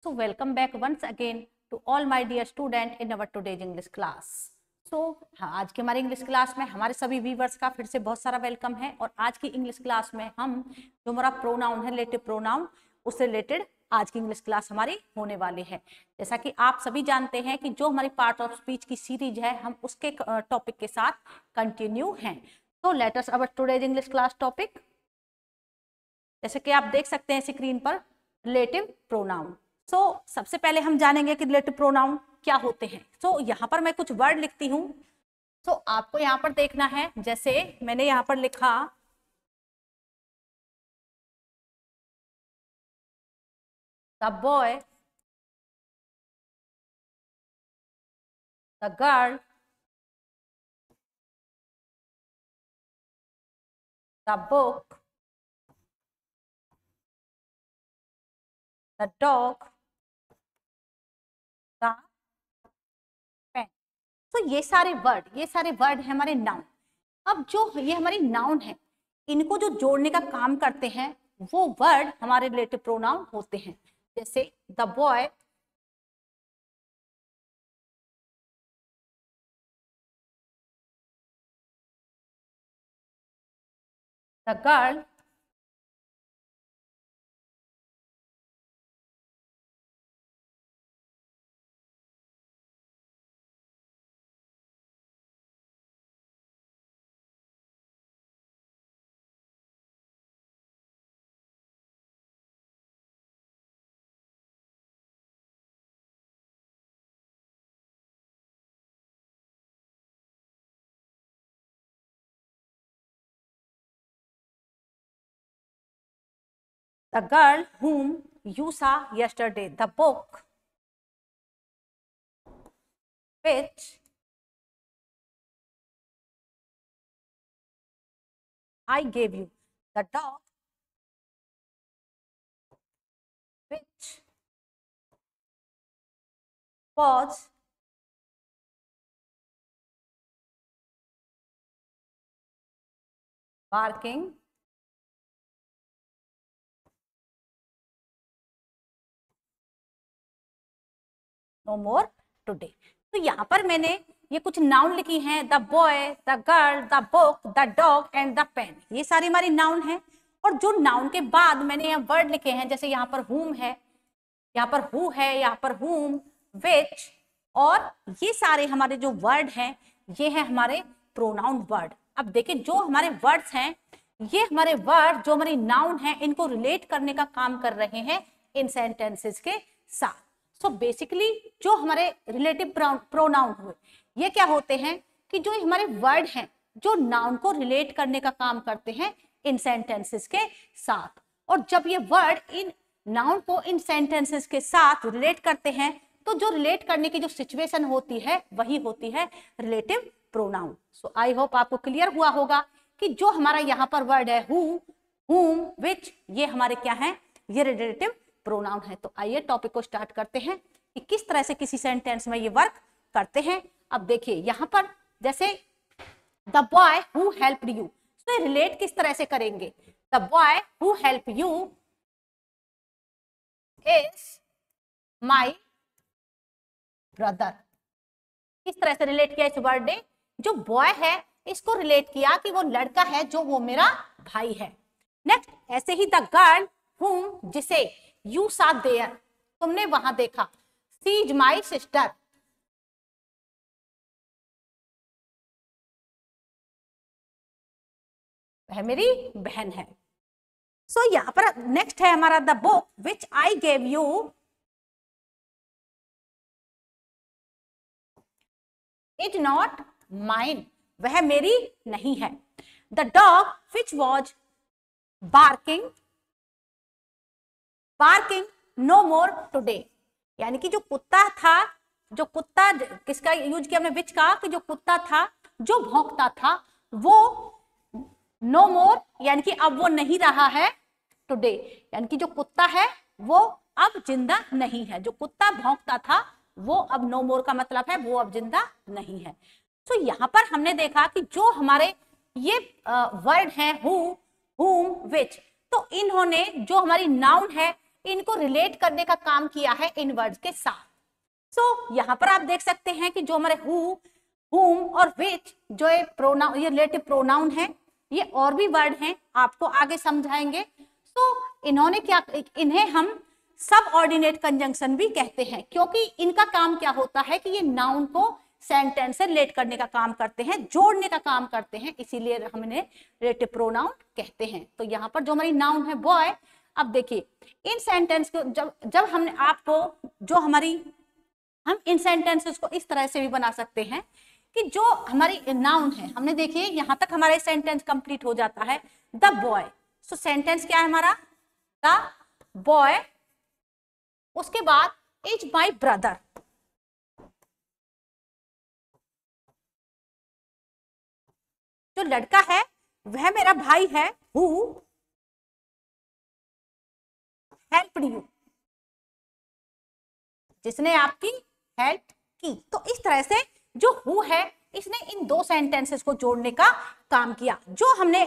So welcome back once again to all my dear student in our today's English class. So आज के हमारे English class में हमारे सभी व्यूअर्स का फिर से बहुत सारा वेलकम है। और आज की इंग्लिश क्लास में हम जो हमारा प्रोनाउन है, रिलेटिव प्रोनाउन, उससे रिलेटेड आज की इंग्लिश क्लास हमारी होने वाली है। जैसा कि आप सभी जानते हैं कि जो हमारी पार्ट ऑफ स्पीच की सीरीज है, हम उसके टॉपिक के साथ कंटिन्यू हैं। तो लेट अस अवर टुडेज इंग्लिश क्लास टॉपिक। जैसे कि आप देख सकते हैं स्क्रीन पर, रिलेटिव प्रोनाउन। सो सबसे पहले हम जानेंगे कि रिलेटिव प्रोनाउन क्या होते हैं। सो यहाँ पर मैं कुछ वर्ड लिखती हूँ। सो आपको यहाँ पर देखना है, जैसे मैंने यहाँ पर लिखा the boy, the girl, the book, the dog, the pen. तो ये सारे वर्ड है हमारे नाउन। अब जो ये हमारी नाउन है, इनको जो जोड़ने का काम करते हैं वो वर्ड हमारे रिलेटिव प्रोनाउन होते हैं। जैसे the boy, the girl, the girl whom you saw yesterday, the book which I gave you, the dog which was barking no more today। तो यहाँ पर मैंने ये कुछ नाउन लिखी हैं, the boy, the girl, the book, the dog and the pen. ये सारी हमारी नाउन है। और जो नाउन के बाद मैंने यहाँ वर्ड लिखे हैं, जैसे यहाँ पर whom है, यहाँ पर who है, यहाँ पर whom, which, और ये सारे हमारे जो वर्ड हैं, ये है हमारे प्रोनाउन वर्ड। अब देखिए, जो हमारे वर्ड्स हैं, ये हमारे वर्ड जो हमारी नाउन है, इनको रिलेट करने का काम कर रहे हैं इन सेंटेंसेस के साथ। सो बेसिकली जो हमारे रिलेटिव प्रोनाउन हुए, ये क्या होते हैं कि जो हमारे वर्ड हैं, जो नाउन को रिलेट करने का काम करते हैं इन सेंटेंसेस के साथ। और जब ये वर्ड इन नाउन को इन सेंटेंसेस के साथ रिलेट करते हैं, तो जो रिलेट करने की जो सिचुएशन होती है, वही होती है relative pronoun. So I hope आपको क्लियर हुआ होगा कि जो हमारा यहाँ पर वर्ड है who, whom, which, ये हमारे क्या है, ये रिलेटिव प्रोनाउन है। तो आइए टॉपिक को स्टार्ट करते हैं कि किस तरह से किसी सेंटेंस में ये वर्क करते हैं। अब देखिए यहाँ पर, जैसे the boy who helped you, तो रिलेट किस तरह से करेंगे। The boy who help you is my brother. किस तरह से रिलेट किया इस वर्ड ने, जो बॉय है इसको रिलेट किया कि वो लड़का है, जो वो मेरा भाई है। नेक्स्ट, ऐसे ही द गर्ल whom, जिसे यू saw there, तुमने वहां देखा, शी इज माई सिस्टर, वह मेरी बहन है। सो यहाँ पर नेक्स्ट है हमारा the book which I gave you is not mine, वह मेरी नहीं है। The dog which was barking no more today, यानी कि जो कुत्ता था, जो कुत्ता किसका यूज किया हमने, विच का, कि जो कुत्ता था जो भौंकता था, वो नो मोर, यानी कि अब वो नहीं रहा है, टुडे, यानी कि जो कुत्ता है वो अब जिंदा नहीं है। जो कुत्ता भौंकता था वो अब नो मोर का मतलब है वो अब जिंदा नहीं है। तो यहाँ पर हमने देखा कि जो हमारे ये वर्ड है who, whom, which, तो इन्होंने जो हमारी नाउन है इनको रिलेट करने का काम किया है इन वर्ड्स के साथ। सो यहाँ पर आप देख सकते हैं कि जो हमारे हु, whom और which जो ये प्रोनाउन, ये रिलेटिव प्रोनाउन है, ये और भी वर्ड हैं, आपको आगे समझाएंगे। सो इन्होंने क्या, इन्हें हम सब ऑर्डिनेट कंजंक्शन भी कहते हैं, क्योंकि इनका काम क्या होता है कि ये नाउन को सेंटेंस से रिलेट करने का काम करते हैं, जोड़ने का काम करते हैं, इसीलिए हम इन्हें रिलेटिव प्रोनाउन कहते हैं। तो यहाँ पर जो हमारी नाउन है बॉय, अब देखिए इन सेंटेंस को जब हमने आपको जो हमारी, हम इन सेंटेंसेस को इस तरह से भी बना सकते हैं कि जो हमारी नाउन है, हमने देखिए यहां तक हमारा सेंटेंस कंप्लीट हो जाता है द बॉय। सो सेंटेंस क्या है हमारा, द बॉय, उसके बाद इज माई ब्रदर, जो लड़का है वह मेरा भाई है, हु हेल्प्ड यू, जिसने आपकी हेल्प की। तो इस तरह से जो हु है इसने इन दो सेंटेंसेस को जोड़ने का काम किया। जो हमने,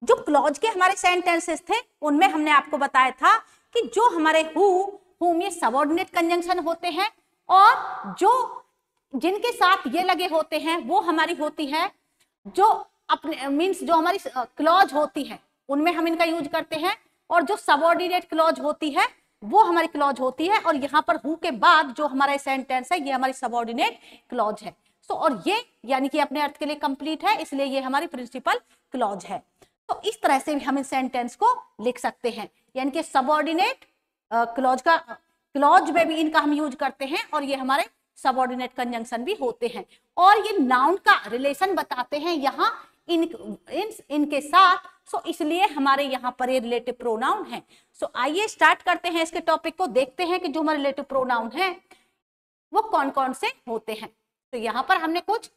जो क्लॉज के हमारे सेंटेंसेस थे उनमें हमने आपको बताया था कि जो हमारे हु, हुम ये सबऑर्डिनेट कंजंक्शन होते हैं, और जो जिनके साथ ये लगे होते हैं वो हमारी होती है जो अपने मींस जो हमारी क्लॉज होती है उनमें हम इनका यूज करते हैं, और जो सबऑर्डिनेट क्लॉज होती है वो हमारी क्लॉज होती है। और यहाँ पर हु के बाद जो हमारा सेंटेंस है ये हमारी सबऑर्डिनेट क्लॉज है। सो और ये यानी कि अपने अर्थ के लिए कंप्लीट है, इसलिए ये हमारी प्रिंसिपल क्लॉज है। तो इस तरह से भी हम इस सेंटेंस को लिख सकते हैं, यानी कि सबऑर्डिनेट क्लॉज का, क्लॉज में भी इनका हम यूज करते हैं, और ये हमारे सबऑर्डिनेट कंजंक्शन भी होते हैं, और ये नाउन का रिलेशन बताते हैं यहाँ इनके साथ। सो इसलिए हमारे यहाँ पर ये रिलेटिव प्रोनाउन है। सो आइए स्टार्ट करते हैं इसके टॉपिक को, देखते हैं कि जो हमारे रिलेटिव प्रोनाउन है वो कौन कौन से होते हैं। तो यहाँ पर हमने कुछ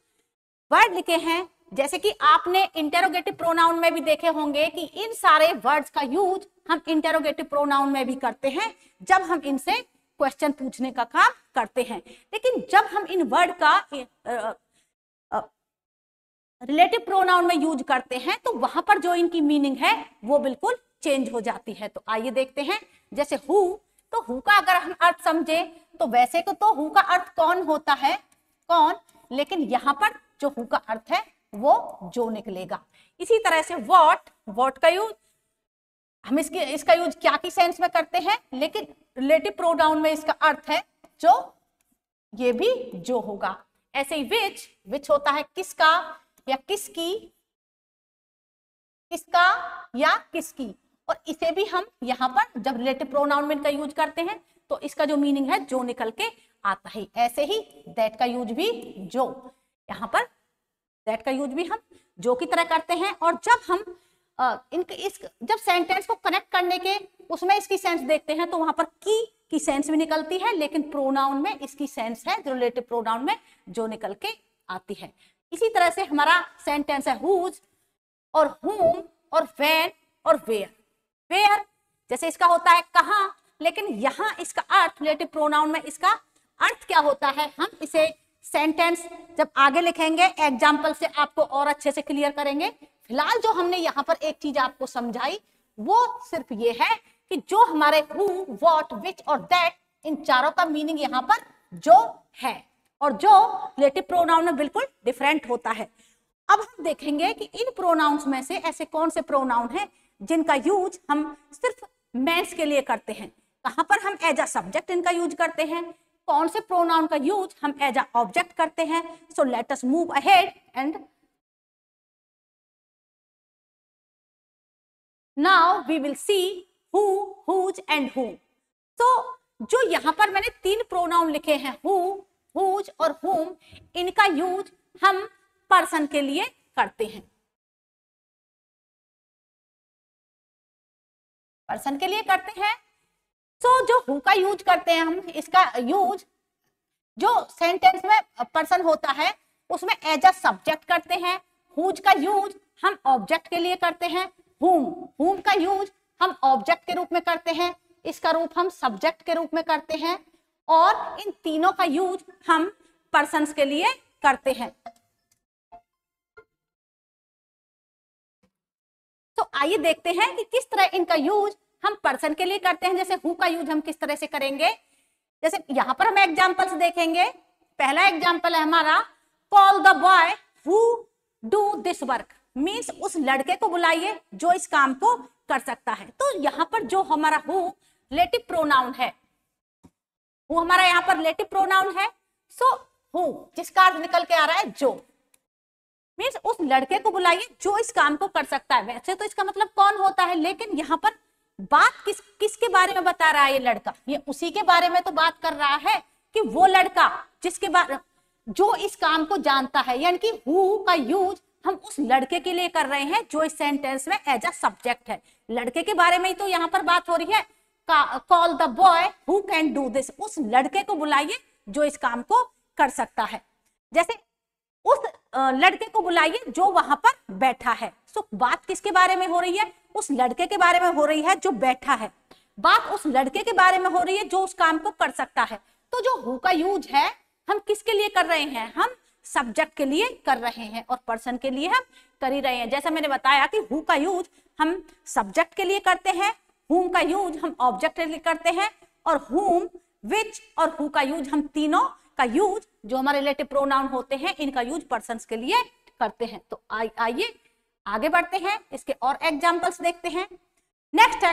वर्ड लिखे हैं, जैसे कि आपने इंटेरोगेटिव प्रोनाउन में भी देखे होंगे कि इन सारे वर्ड्स का यूज हम इंटेरोगेटिव प्रोनाउन में भी करते हैं जब हम इनसे क्वेश्चन पूछने का काम करते हैं। लेकिन जब हम इन वर्ड का रिलेटिव प्रोनाउन में यूज करते हैं तो वहां पर जो इनकी मीनिंग है वो बिल्कुल चेंज हो जाती है। तो आइए देखते हैं, जैसे हु, तो हु का अगर हम अर्थ समझे तो वैसे तो हु का अर्थ कौन होता है, कौन, लेकिन यहाँ पर जो हु का अर्थ है वो जो निकलेगा। इसी तरह से व्हाट, व्हाट का यूज हम इसका यूज क्या की सेंस में करते हैं, लेकिन रिलेटिव प्रोनाउन में इसका अर्थ है जो, ये भी जो होगा। ऐसे ही विच, विच होता है किसका या किसकी, किसका या किसकी, और इसे भी हम यहाँ पर जब रिलेटिव प्रोनाउन में इनका यूज करते हैं तो इसका जो मीनिंग है जो निकल के आता है। ऐसे ही दैट का यूज भी जो, यहाँ पर दैट का यूज भी हम जो की तरह करते हैं। और जब हम जब सेंटेंस को कनेक्ट करने के उसमें इसकी सेंस देखते हैं तो वहां पर की सेंस भी निकलती है, लेकिन प्रोनाउन में इसकी सेंस है जो रिलेटिव प्रोनाउन में जो निकल के आती है। इसी तरह से हमारा सेंटेंस है हुज और whom और when और where। where जैसे इसका होता है कहां, लेकिन यहाँ इसका अर्थ रिलेटिव प्रोनाउन में इसका अर्थ क्या होता है, हम इसे सेंटेंस जब आगे लिखेंगे एग्जाम्पल से आपको और अच्छे से क्लियर करेंगे। फिलहाल जो हमने यहाँ पर एक चीज आपको समझाई वो सिर्फ ये है कि जो हमारे हु, व्हाट, विच और दैट, इन चारों का मीनिंग यहाँ पर जो है, और जो रिलेटिव प्रोनाउन में बिल्कुल डिफरेंट होता है। अब हम देखेंगे कि इन प्रोनाउंस में से ऐसे कौन से प्रोनाउन हैं जिनका यूज हम सिर्फ मेंस के लिए करते हैं, कहां पर हम एज अ सब्जेक्ट इनका यूज करते हैं, कौन से प्रोनाउन का यूज हम एज अ ऑब्जेक्ट करते हैं। So let us move ahead and now we will see who, whose and whom। तो जो यहाँ पर मैंने 3 प्रोनाउन लिखे हैं, हु, हुज और whom, इनका यूज हम पर्सन के लिए करते हैं, पर्सन के लिए करते हैं। सो जो हु का यूज करते हैं हम, इसका यूज जो सेंटेंस में पर्सन होता है उसमें एज अ सब्जेक्ट करते हैं। हुज का यूज हम ऑब्जेक्ट के लिए करते हैं। whom का यूज हम ऑब्जेक्ट के रूप में करते हैं, इसका रूप हम सब्जेक्ट के रूप में करते हैं, और इन तीनों का यूज हम पर्सन्स के लिए करते हैं। तो आइए देखते हैं कि किस तरह इनका यूज हम पर्सन के लिए करते हैं, जैसे हु का यूज हम किस तरह से करेंगे, जैसे यहाँ पर हम एग्जाम्पल्स देखेंगे। पहला एग्जाम्पल है हमारा, call the boy who do this work, means उस लड़के को बुलाइए जो इस काम को कर सकता है। तो यहाँ पर जो हमारा हु रिलेटिव प्रोनाउन है, हु हमारा यहाँ पर रिलेटिव प्रोनाउन है। सो हु जिसका अर्थ निकल के आ रहा है जो, मीन्स उस लड़के को बुलाइए जो इस काम को कर सकता है। वैसे तो इसका मतलब कौन होता है, लेकिन यहाँ पर बात किसके बारे में बता रहा है ये लड़का, ये उसी के बारे में तो बात कर रहा है कि वो लड़का जिसके बारे जो इस काम को जानता है, यानी कि हु का यूज हम उस लड़के के लिए कर रहे हैं जो इस सेंटेंस में एज अ सब्जेक्ट है। लड़के के बारे में ही तो यहाँ पर बात हो रही है। Call the boy who can do this, उस लड़के को बुलाइए जो इस काम को कर सकता है। जैसे उस लड़के को बुलाइए जो वहां पर बैठा है। सो बात किसके बारे में हो रही है, उस लड़के के बारे में हो रही है जो बैठा है। बात उस लड़के के बारे में हो रही है जो उस काम को कर सकता है। तो जो हु का यूज है हम किसके लिए कर रहे हैं, हम सब्जेक्ट के लिए कर रहे हैं और पर्सन के लिए हम कर ही रहे हैं। जैसा मैंने बताया कि हु का यूज हम सब्जेक्ट के लिए करते हैं, हुम का यूज हम ऑब्जेक्ट के लिए करते हैं, और हुम, विच और हु का यूज हम तीनों का यूज जो हमारे रिलेटिव प्रोनाउन होते हैं इनका यूज पर्सन्स के लिए करते हैं। तो आइए आगे बढ़ते हैं, इसके और एग्जांपल्स देखते हैं। नेक्स्ट है,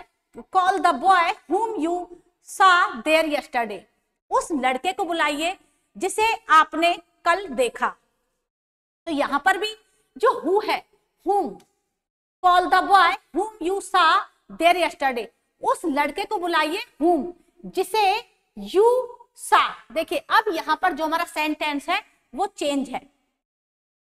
call the boy whom you सा देयर यस्टरडे, उस लड़के को बुलाइए जिसे आपने कल देखा। तो यहां पर भी जो हु है, हुम, call the boy whom you सा देयर यस्टरडे, उस लड़के को बुलाइए हुम जिसे यू सा। देखिए अब यहां पर जो हमारा सेंटेंस है वो चेंज है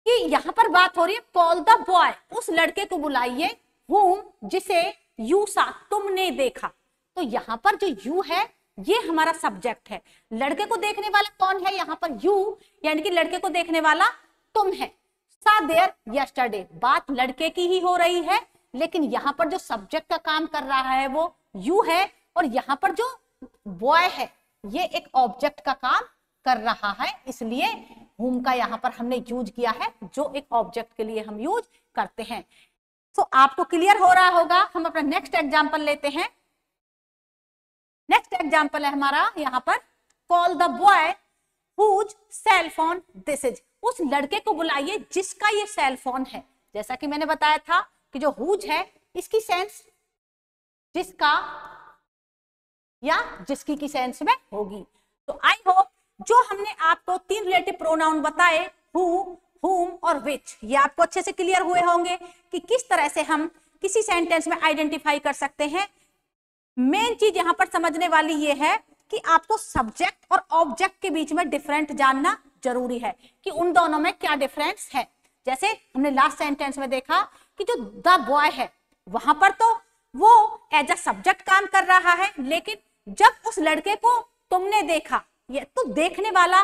कि यहां पर बात हो रही है कॉल द बॉय, उस लड़के को बुलाइए हुम जिसे यू सा, तुमने देखा। तो यहां पर जो यू है ये हमारा सब्जेक्ट है। लड़के को देखने वाला कौन है, यहाँ पर यू, यानी कि लड़के को देखने वाला तुम है। सा देयर यस्टरडे, बात लड़के की ही हो रही है, लेकिन यहाँ पर जो सब्जेक्ट का काम कर रहा है वो यू है, और यहाँ पर जो बॉय है ये एक ऑब्जेक्ट का काम कर रहा है, इसलिए हुम का यहाँ पर हमने यूज किया है जो एक ऑब्जेक्ट के लिए हम यूज करते हैं। तो आपको क्लियर हो रहा होगा। हम अपना नेक्स्ट एग्जांपल लेते हैं। नेक्स्ट एग्जांपल है हमारा यहाँ पर, call the boy whose cell phone this is, उस लड़के को बुलाइए जिसका ये सेल फोन है। जैसा कि मैंने बताया था कि जो हुज है इसकी सेंस जिसका या जिसकी की सेंस में होगी। तो आई होप जो हमने आपको तीन रिलेटिव प्रोनाउन बताए, हु, हुम और विच, ये आपको अच्छे से क्लियर हुए होंगे कि किस तरह से हम किसी सेंटेंस में आइडेंटिफाई कर सकते हैं। मेन चीज यहां पर समझने वाली ये है कि आपको सब्जेक्ट और ऑब्जेक्ट के बीच में डिफरेंट जानना जरूरी है कि उन दोनों में क्या डिफरेंस है। जैसे हमने लास्ट सेंटेंस में देखा कि जो द बॉय है वहां पर तो वो एज अ सब्जेक्ट काम कर रहा है, लेकिन जब उस लड़के को तुमने देखा, ये तो देखने वाला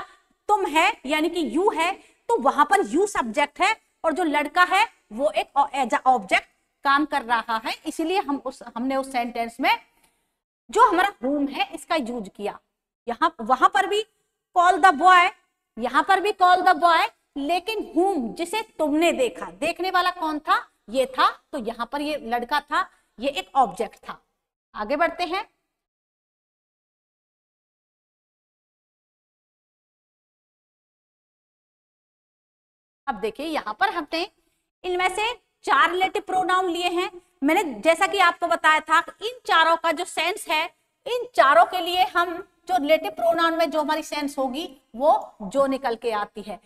तुम है यानी कि यू है, तो वहां पर यू सब्जेक्ट है और जो लड़का है वो एक एज अ ऑब्जेक्ट काम कर रहा है। इसीलिए हमने उस सेंटेंस में जो हमारा हुम है इसका यूज किया। यहाँ वहां पर भी कॉल द बॉय, यहाँ पर भी कॉल द बॉय, लेकिन हुम जिसे तुमने देखा, देखने वाला कौन था, ये था, तो यहाँ पर ये लड़का था, ये एक ऑब्जेक्ट था। आगे बढ़ते हैं। अब देखिए यहाँ पर हमने इनमें से चार रिलेटिव प्रोनाउन लिए हैं। मैंने जैसा कि आपको बताया था इन चारों का जो सेंस है, इन चारों के लिए हम जो रिलेटिव प्रोनाउन में जो हमारी सेंस होगी वो जो निकल के आती है,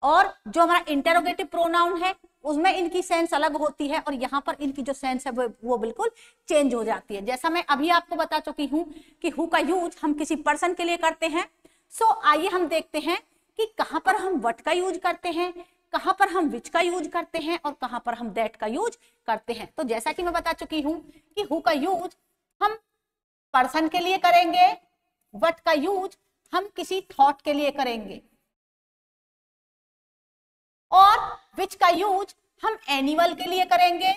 और जो हमारा इंटेरोगेटिव प्रोनाउन है उसमें इनकी सेंस अलग होती है, और यहाँ पर इनकी जो सेंस है वो बिल्कुल चेंज हो जाती है। जैसा मैं अभी आपको बता चुकी हूँ कि हु का यूज हम किसी पर्सन के लिए करते हैं। सो आइए हम देखते हैं कि कहाँ पर हम व्हाट का यूज करते हैं, कहां पर हम विच का यूज करते हैं और कहां पर हम दैट का यूज करते हैं। तो जैसा कि मैं बता चुकी हूं कि हु का यूज हम पर्सन के लिए करेंगे, व्हाट का यूज हम किसी थॉट के लिए करेंगे, और विच का यूज हम एनिमल के लिए करेंगे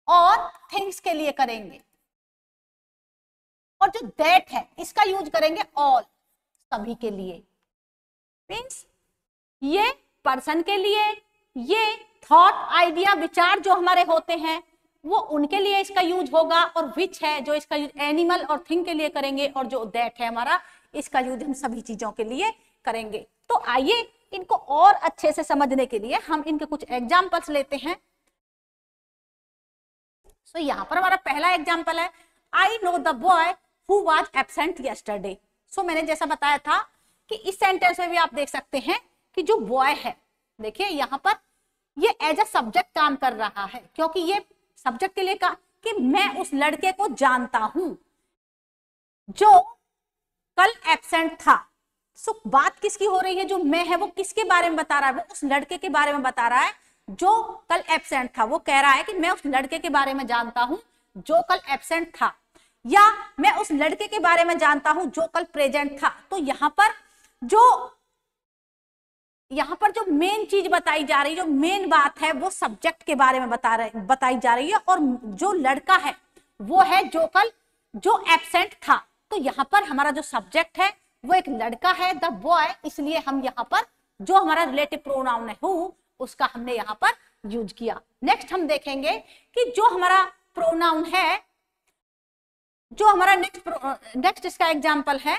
और थिंग्स के लिए करेंगे, और जो दैट है इसका यूज करेंगे ऑल, सभी के लिए। मीन्स ये पर्सन के लिए, ये थॉट, आइडिया, विचार जो हमारे होते हैं वो उनके लिए इसका यूज होगा, और विच है जो इसका यूज एनिमल और थिंग के लिए करेंगे, और जो दैट है हमारा इसका यूज हम सभी चीजों के लिए करेंगे। तो आइए इनको और अच्छे से समझने के लिए हम इनके कुछ एग्जाम्पल्स लेते हैं। सो यहाँ पर हमारा पहला एग्जाम्पल है, I know the boy who was absent yesterday. So मैंने जैसा बताया था कि इस सेंटेंस में भी आप देख सकते हैं कि जो बॉय है, देखिए यहाँ पर ये एज अ सब्जेक्ट काम कर रहा है, क्योंकि ये सब्जेक्ट के लिए कहा कि मैं उस लड़के को जानता हूं जो कल एब्सेंट था। सो बात किसकी हो रही है, जो मैं है वो किसके बारे में बता रहा है, वो उस लड़के के बारे में बता रहा है जो कल एब्सेंट था। वो कह रहा है कि मैं उस लड़के के बारे में जानता हूं जो कल एब्सेंट था, या मैं उस लड़के के बारे में जानता हूं जो कल प्रेजेंट था। तो यहाँ पर जो मेन चीज बताई जा रही है, जो मेन बात है, वो सब्जेक्ट के बारे में बताई जा रही है, और जो लड़का है वो है जो एब्सेंट था। तो यहाँ पर हमारा जो सब्जेक्ट है वो एक लड़का है, द बॉय, इसलिए हम यहाँ पर जो हमारा रिलेटिव प्रोनाउन है हु, उसका हमने यहाँ पर यूज किया। नेक्स्ट हम देखेंगे कि जो हमारा प्रोनाउन है, जो हमारा नेक्स्ट इसका एग्जाम्पल है,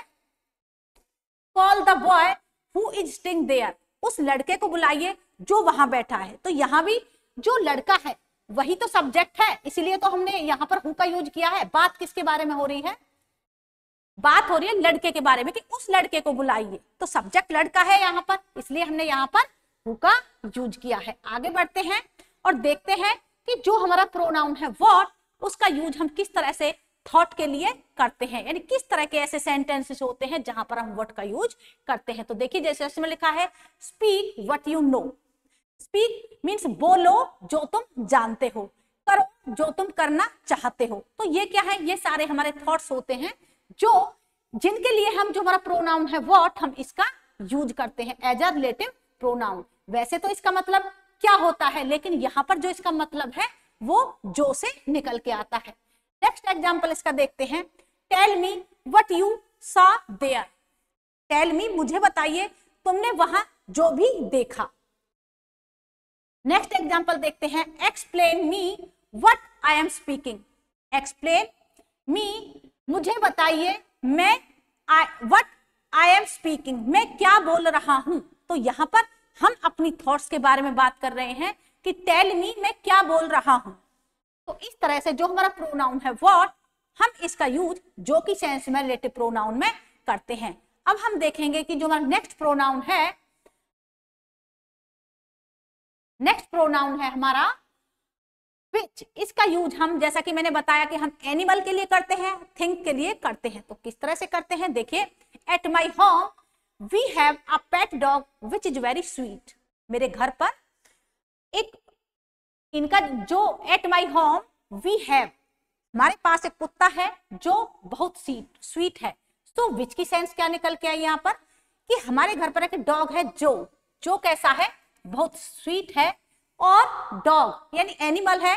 call the boy who is sitting there. उस लड़के को बुलाइए जो वहां बैठा है। तो यहाँ भी जो लड़का है वही तो सब्जेक्ट है, इसीलिए तो हमने यहाँ पर हु का यूज किया है। बात किसके बारे में हो रही है, बात हो रही है लड़के के बारे में कि उस लड़के को बुलाइए। तो सब्जेक्ट लड़का है यहाँ पर, इसलिए हमने यहाँ पर हु का यूज किया है। आगे बढ़ते हैं और देखते हैं कि जो हमारा प्रोनाउन है व्हाट, उसका यूज हम किस तरह से थॉट के लिए करते हैं, यानी किस तरह के ऐसे सेंटेंसेस होते हैं जहां पर हम व्हाट का यूज करते हैं। तो देखिए जैसे इसमें लिखा है, speak what you know. Speak means बोलो जो तुम जानते हो, करो जो तुम करना चाहते हो। तो ये क्या है, ये सारे हमारे थॉट्स होते हैं जो जिनके लिए हम जो हमारा प्रोनाउन है व्हाट, हम इसका यूज करते हैं एज अ रिलेटिव प्रोनाउन। वैसे तो इसका मतलब क्या होता है, लेकिन यहाँ पर जो इसका मतलब है वो जो से निकल के आता है। नेक्स्ट एग्जाम्पल इसका देखते हैं, tell me what you saw there. Tell me, मुझे बताइए तुमने वहां जो भी देखा। नेक्स्ट एग्जाम्पल देखते हैं, explain me what I am speaking. Explain me, मुझे बताइए व्हाट आई एम स्पीकिंग, मैं क्या बोल रहा हूं। तो यहाँ पर हम अपनी थॉट्स के बारे में बात कर रहे हैं कि टेल मी, मैं क्या बोल रहा हूं। तो इस तरह से जो हमारा प्रोनाउन है व्हाट, हम इसका यूज जो की सेंस में रिलेटिव प्रोनाउन में करते हैं। अब हम देखेंगे कि जो हमारा नेक्स्ट प्रोनाउन है हमारा विच। इसका यूज हम, जैसा कि मैंने बताया कि हम एनिमल के लिए करते हैं, थिंग के लिए करते हैं। तो किस तरह से करते हैं, देखिए, at my home we have a pet dog which is very sweet. मेरे घर पर एक इनका जो at my home we have, हमारे पास एक कुत्ता है जो बहुत स्वीट है। तो विच की सेंस क्या निकल के आई यहाँ पर कि हमारे घर पर एक डॉग है जो कैसा है, बहुत स्वीट है, और डॉग यानी एनिमल है।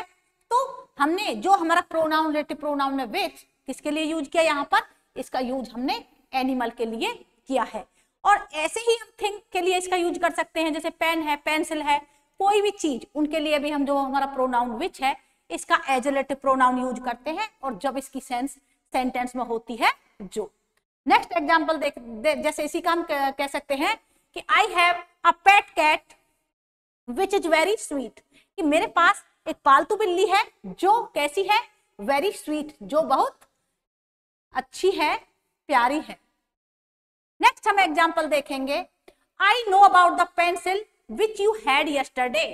तो हमने जो हमारा प्रोनाउन रिलेटिव प्रोनाउन है विच, किसके लिए यूज किया, यहाँ पर इसका यूज हमने एनिमल के लिए किया है। और ऐसे ही हम थिंग के लिए इसका यूज कर सकते हैं, जैसे पेन है, पेंसिल है, कोई भी चीज, उनके लिए भी हम जो हमारा प्रोनाउन विच है इसका एज रिलेटिव प्रोनाउन यूज करते हैं, और जब इसकी सेंस सेंटेंस में होती है जो। नेक्स्ट एग्जांपल जैसे इसी का हम कह सकते हैं कि I have a pet cat which is very sweet, कि मेरे पास एक पालतू बिल्ली है जो कैसी है, वेरी स्वीट, जो बहुत अच्छी है, प्यारी है। नेक्स्ट हम एग्जांपल देखेंगे, I know about the pencil which you had yesterday.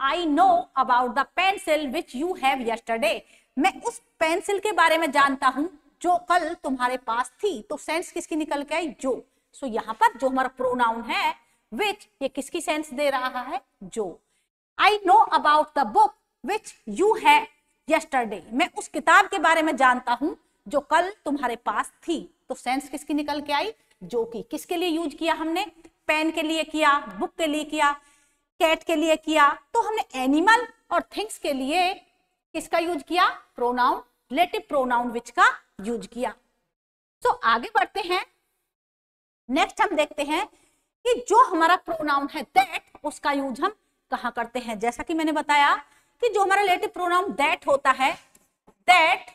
I know about the pencil which you have yesterday. मैं उस पेंसिल के बारे में जानता हूं जो कल तुम्हारे पास थी। तो सेंस किसकी निकल के आई, जो। सो यहाँ पर जो हमारा प्रोनाउन है which, ये किसकी सेंस दे रहा है, जो। I know about the book which you had yesterday. मैं उस किताब के बारे में जानता हूं जो कल तुम्हारे पास थी। तो सेंस किसकी निकल के आई, जो की। किसके लिए यूज किया हमने, पेन के लिए किया, बुक के लिए किया, कैट के लिए किया। तो हमने एनिमल और थिंग्स के लिए किसका यूज किया, प्रोनाउन रिलेटिव प्रोनाउन विच का यूज किया। तो आगे बढ़ते हैं, नेक्स्ट हम देखते हैं कि जो हमारा प्रोनाउन है दैट, उसका यूज हम कहाँ करते हैं। जैसा कि मैंने बताया कि जो हमारा रिलेटिव प्रोनाउन दैट होता है, दैट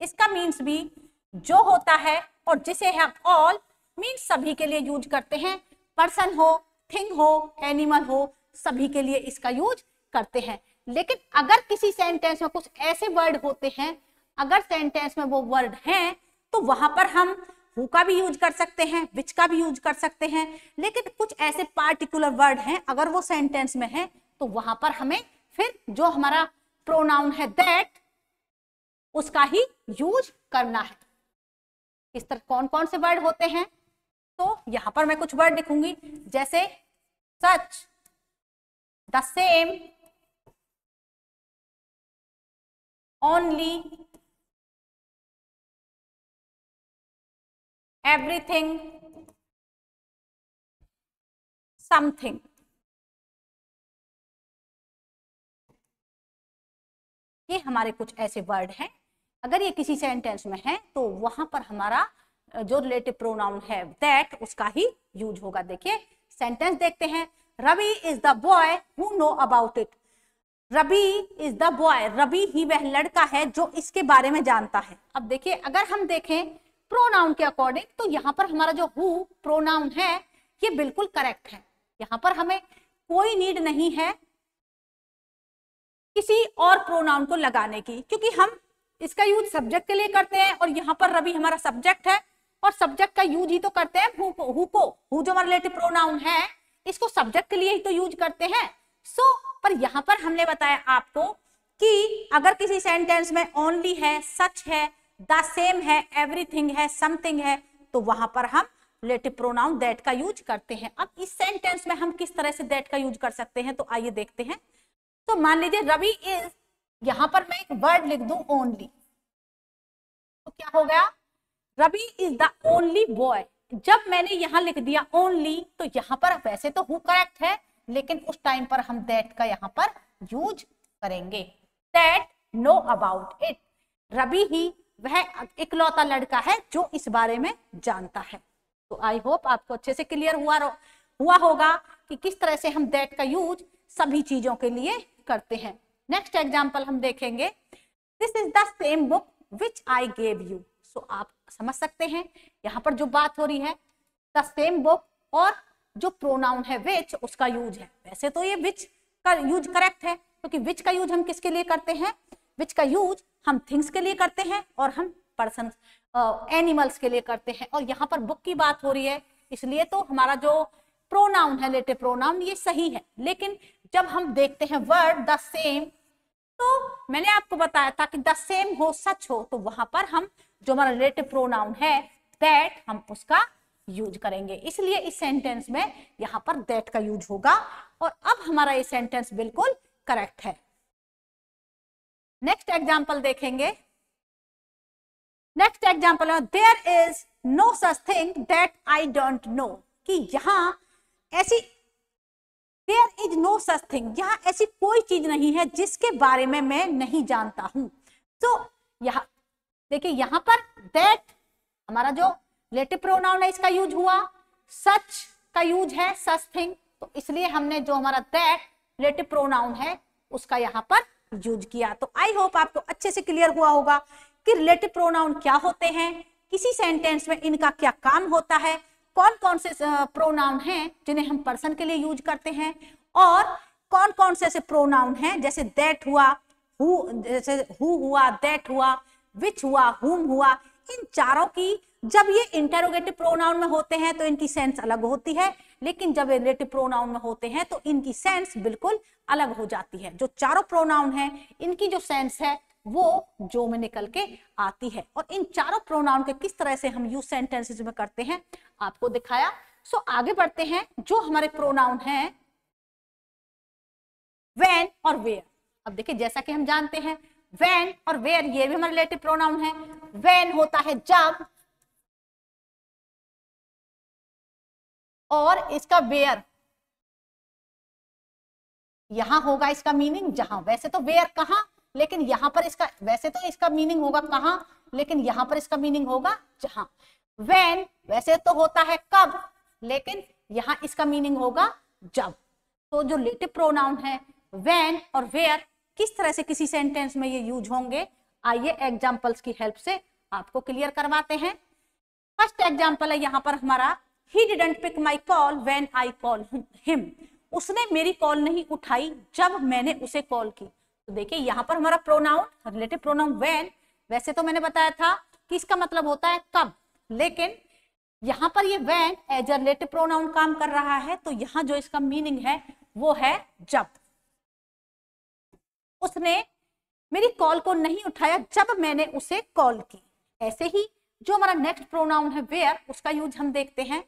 इसका मीन्स भी जो होता है और जिसे हम ऑल मीन्स सभी के लिए यूज करते हैं। पर्सन हो, थिंग हो, एनिमल हो, सभी के लिए इसका यूज करते हैं। लेकिन अगर किसी सेंटेंस में कुछ ऐसे वर्ड होते हैं, अगर सेंटेंस में वो वर्ड हैं, तो वहां पर हम हु का भी यूज कर सकते हैं, विच का भी यूज कर सकते हैं। लेकिन कुछ ऐसे पार्टिकुलर वर्ड हैं, अगर वो सेंटेंस में है तो वहां पर हमें फिर जो हमारा प्रोनाउन है दैट, उसका ही यूज करना है। इस तरह कौन कौन से वर्ड होते हैं, तो यहां पर मैं कुछ वर्ड लिखूंगी, जैसे such, the same, only, everything, something. ये हमारे कुछ ऐसे वर्ड हैं, अगर ये किसी सेंटेंस में है तो वहां पर हमारा जो रिलेटिव प्रोनाउन है दैट, उसका ही यूज होगा। देखिए सेंटेंस देखते हैं, Ravi is the boy who know about it. Ravi is the boy, Ravi ही वह लड़का है जो इसके बारे में जानता है। अब देखिए अगर हम देखें प्रोनाउन के अकॉर्डिंग, तो यहाँ पर हमारा जो हु प्रोनाउन है ये बिल्कुल करेक्ट है। यहाँ पर हमें कोई नीड नहीं है किसी और प्रोनाउन को लगाने की, क्योंकि हम इसका यूज सब्जेक्ट के लिए करते हैं और यहाँ पर रवि हमारा सब्जेक्ट है और सब्जेक्ट का यूज ही तो करते हैं हु को। हु जो हमारा रिलेटिव प्रोनाउन है इसको सब्जेक्ट के लिए ही तो यूज करते हैं। पर यहाँ पर हमने बताया आपको कि अगर किसी सेंटेंस में ओनली है, सच है, द सेम है, एवरीथिंग है, समथिंग है, तो वहां पर हम रिलेटिव प्रोनाउन दैट का यूज करते हैं। अब इस सेंटेंस में हम किस तरह से दैट का यूज कर सकते हैं, तो आइए देखते हैं। तो मान लीजिए रवि इज, यहां पर मैं एक वर्ड लिख दूं ओनली, तो क्या हो गया, Ravi is the only boy. जब मैंने यहां लिख दिया ओनली, तो यहां पर वैसे तो हु करेक्ट है, लेकिन उस टाइम पर हम दैट का यहां पर यूज करेंगे। That know about it, Ravi ही वह इकलौता लड़का है जो इस बारे में जानता है। तो आई होप आपको अच्छे से क्लियर हुआ होगा कि किस तरह से हम दैट का यूज सभी चीजों के लिए करते हैं। नेक्स्ट एग्जांपल हम देखेंगे, this is the same book which I gave you. So आप समझ सकते हैं यहाँ पर जो बात हो रही है द सेम बुक, और जो प्रोनाउन है विच, उसका यूज है। वैसे तो ये विच का यूज करेक्ट है, क्योंकि विच का यूज हम किसके लिए करते हैं, विच का यूज हम थिंग्स के लिए करते हैं और हम पर्सन एनिमल्स के लिए करते हैं। और यहाँ पर बुक की बात हो रही है, इसलिए तो हमारा जो प्रोनाउन है रिलेटिव प्रोनाउन ये सही है। लेकिन जब हम देखते हैं वर्ड द सेम, तो मैंने आपको बताया था कि द सेम हो, सच हो, तो वहां पर हम जो हमारा रिलेटिव प्रोनाउन है दैट, हम उसका यूज करेंगे। इसलिए इस सेंटेंस में यहां पर दैट का यूज होगा और अब हमारा ये सेंटेंस बिल्कुल करेक्ट है। नेक्स्ट एग्जांपल देखेंगे। नेक्स्ट एग्जांपल है, there is no such thing that I don't know, कि यहां ऐसी, there is no such thing, यहां ऐसी कोई चीज नहीं है जिसके बारे में मैं नहीं जानता हूं। तो यहां देखिए, यहां पर दैट हमारा जो रिलेटिव प्रोनाउन है इसका यूज हुआ, सच का यूज है सच थिंग, तो इसलिए हमने जो हमारा दैट रिलेटिव प्रोनाउन है उसका यहां पर यूज किया। तो आई होप आपको अच्छे से क्लियर हुआ होगा कि रिलेटिव प्रोनाउन क्या होते हैं, किसी सेंटेंस में इनका क्या काम होता है, कौन कौन से प्रोनाउन हैं जिन्हें हम पर्सन के लिए यूज करते हैं, और कौन कौन से ऐसे प्रोनाउन हैं जैसे दैट हुआ, जैसे हु हुआ, दैट हुआ, विच हुआ, हुम हुआ। इन चारों की जब ये इंटेरोगेटिव प्रोनाउन में होते हैं तो इनकी सेंस अलग होती है, लेकिन जब ये रिलेटिव प्रोनाउन में होते हैं तो इनकी सेंस बिल्कुल अलग हो जाती है। जो चारों प्रोनाउन हैं इनकी जो सेंस है वो जो में निकल के आती है। और इन चारों प्रोनाउन के किस तरह से हम यूज सेंटेंसेस में करते हैं आपको दिखाया। सो आगे बढ़ते हैं। जो हमारे प्रोनाउन हैं व्हेन और वेयर, अब देखिए जैसा कि हम जानते हैं व्हेन और वेयर ये भी हमारे रिलेटिव प्रोनाउन है। व्हेन होता है जब, और इसका वेयर यहां होगा इसका मीनिंग जहां, वैसे तो वेयर कहां, लेकिन यहां पर इसका, वैसे तो इसका मीनिंग होगा कहां, लेकिन यहां पर इसका मीनिंग होगा जहां। व्हेन वैसे तो होता है कब, लेकिन यहां इसका मीनिंग होगा जब। तो जो रिलेटिव प्रोनाउन है व्हेन और वेयर किस तरह से किसी सेंटेंस में ये यूज होंगे, आइए एग्जांपल्स की हेल्प से आपको क्लियर करवाते हैं। फर्स्ट एग्जांपल है यहाँ पर हमारा, he didn't pick my call when I called him। उसने मेरी कॉल नहीं उठाई जब मैंने उसे कॉल की। तो देखिए यहाँ पर हमारा प्रोनाउन, रिलेटिव प्रोनाउन when, वैसे तो मैंने बताया था कि इसका मतलब होता है कब, लेकिन यहाँ पर ये when as a relative pronoun काम कर रहा है, तो यहाँ जो इसका मीनिंग है वो है जब। उसने मेरी कॉल को नहीं उठाया जब मैंने उसे कॉल की। ऐसे ही जो हमारा नेक्स्ट प्रोनाउन है वेयर, उसका यूज हम देखते हैं।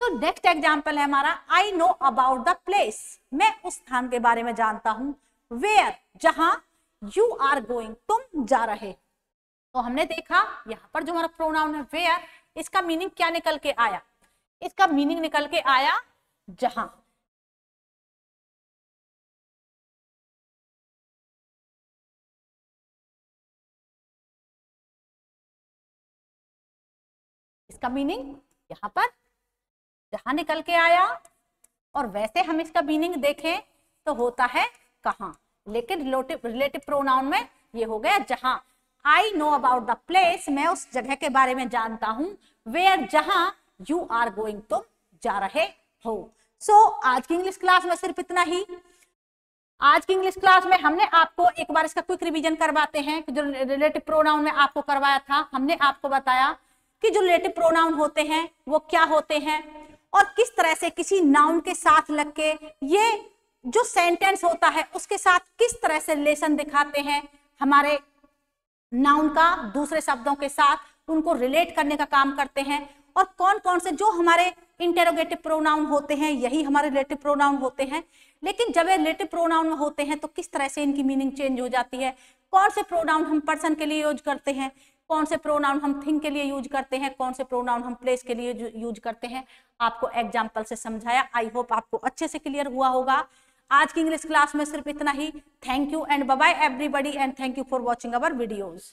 तो नेक्स्ट एग्जांपल है हमारा, I know about the place, मैं उस स्थान के बारे में जानता हूं। वेयर, जहां, यू आर गोइंग, तुम जा रहे। तो हमने देखा यहाँ पर जो हमारा प्रोनाउन है वेयर, इसका मीनिंग क्या निकल के आया, इसका मीनिंग निकल के आया जहां। इसका मीनिंग यहाँ पर जहां निकल के आया, और वैसे हम इसका मीनिंग देखें तो होता है कहां, लेकिन रिलेटिव प्रोनाउन में ये हो गया जहां। I know about the place, मैं उस जगह के बारे में जानता हूं। वेयर, जहां, यू आर गोइंग, तुम जा रहे हो। सो आज की इंग्लिश क्लास में सिर्फ इतना ही। आज की इंग्लिश क्लास में हमने आपको एक बार इसका क्विक रिवीजन करवाते हैं कि जो रिलेटिव प्रोनाउन में आपको करवाया था, हमने आपको बताया कि जो रिलेटिव प्रोनाउन होते हैं वो क्या होते हैं, और किस तरह से किसी नाउन के साथ लग के ये जो सेंटेंस होता है उसके साथ किस तरह से रिलेशन दिखाते हैं, हमारे नाउन का दूसरे शब्दों के साथ उनको रिलेट करने का काम करते हैं। और कौन कौन से जो हमारे इंटेरोगेटिव प्रोनाउन होते हैं यही हमारे रिलेटिव प्रोनाउन होते हैं, लेकिन जब ये रिलेटिव प्रोनाउन में होते हैं तो किस तरह से इनकी मीनिंग चेंज हो जाती है। कौन से प्रोनाउन हम पर्सन के लिए यूज करते हैं, कौन से प्रोनाउन हम थिंग के लिए यूज करते हैं, कौन से प्रोनाउन हम प्लेस के लिए यूज करते हैं, आपको एग्जाम्पल से समझाया। आई होप आपको अच्छे से क्लियर हुआ होगा। आज की इंग्लिश क्लास में सिर्फ इतना ही। Thank you and bye bye everybody, and thank you for watching our videos.